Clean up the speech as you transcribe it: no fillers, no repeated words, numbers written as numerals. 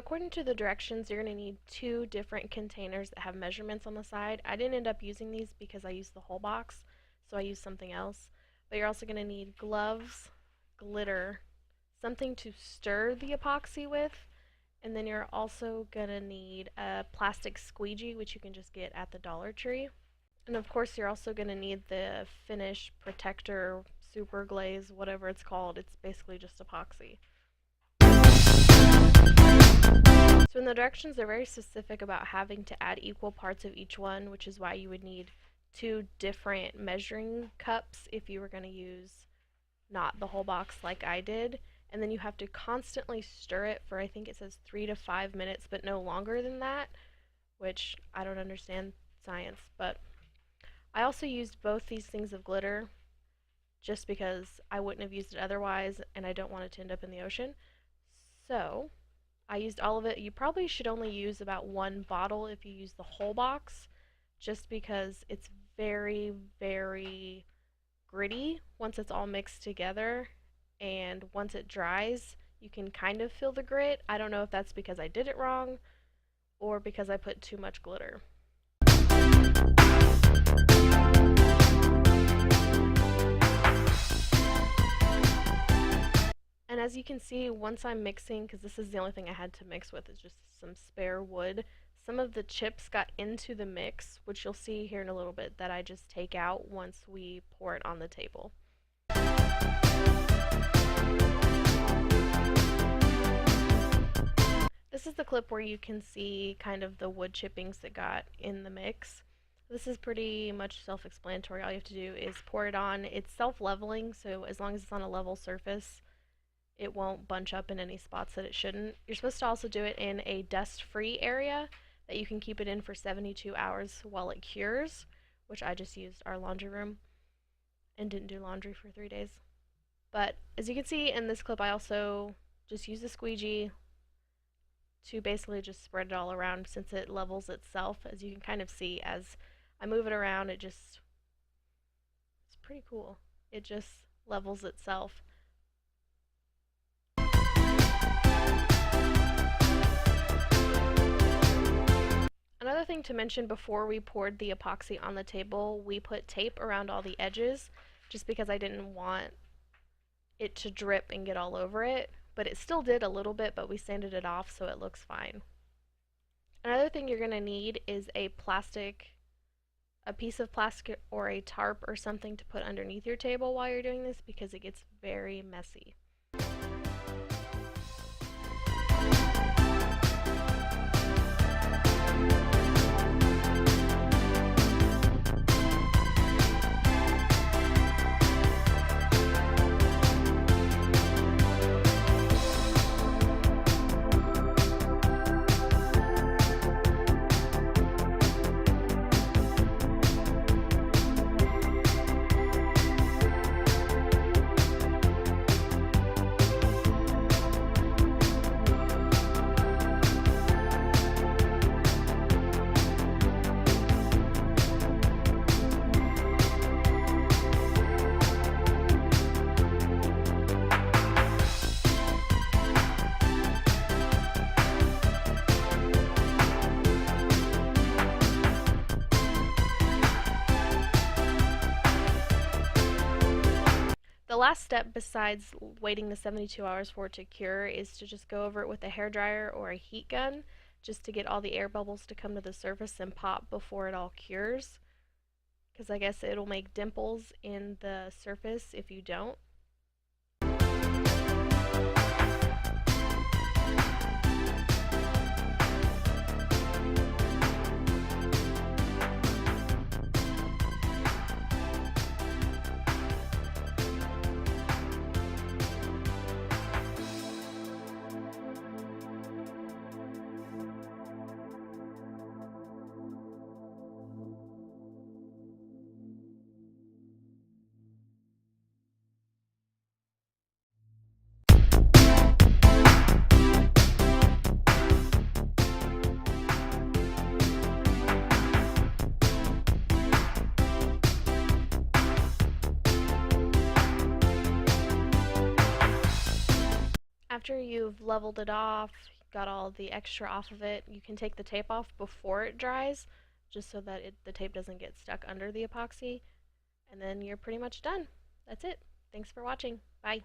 according to the directions, you're going to need two different containers that have measurements on the side. I didn't end up using these because I used the whole box, so I used something else. But you're also going to need gloves, glitter, something to stir the epoxy with, and then you're also going to need a plastic squeegee, which you can just get at the Dollar Tree. And of course, you're also going to need the finish protector, super glaze, whatever it's called. It's basically just epoxy. So in the directions, they're very specific about having to add equal parts of each one, which is why you would need two different measuring cups if you were going to use not the whole box like I did. And then you have to constantly stir it for, I think it says 3 to 5 minutes, but no longer than that, which I don't understand science. But I also used both these things of glitter just because I wouldn't have used it otherwise, and I don't want it to end up in the ocean. So I used all of it. You probably should only use about one bottle if you use the whole box, just because it's very, very gritty once it's all mixed together, and once it dries, you can kind of feel the grit. I don't know if that's because I did it wrong or because I put too much glitter. And as you can see, once I'm mixing, because this is the only thing I had to mix with, is just some spare wood, some of the chips got into the mix, which you'll see here in a little bit that I just take out once we pour it on the table. This is the clip where you can see kind of the wood chippings that got in the mix. This is pretty much self-explanatory. All you have to do is pour it on. It's self-leveling, so as long as it's on a level surface, it won't bunch up in any spots that it shouldn't. You're supposed to also do it in a dust-free area that you can keep it in for 72 hours while it cures, which I just used our laundry room and didn't do laundry for 3 days. But as you can see in this clip, I also just used a squeegee to basically just spread it all around since it levels itself. As you can kind of see, as I move it around, it's pretty cool. It just levels itself. Another thing to mention, before we poured the epoxy on the table, we put tape around all the edges just because I didn't want it to drip and get all over it, but it still did a little bit, but we sanded it off so it looks fine. Another thing you're going to need is a piece of plastic or a tarp or something to put underneath your table while you're doing this because it gets very messy. The last step, besides waiting the 72 hours for it to cure, is to just go over it with a hairdryer or a heat gun, just to get all the air bubbles to come to the surface and pop before it all cures. Because I guess it'll make dimples in the surface if you don't. After you've leveled it off, got all the extra off of it. You can take the tape off before it dries, just so that the tape doesn't get stuck under the epoxy, and then you're pretty much done. That's it. Thanks for watching. Bye.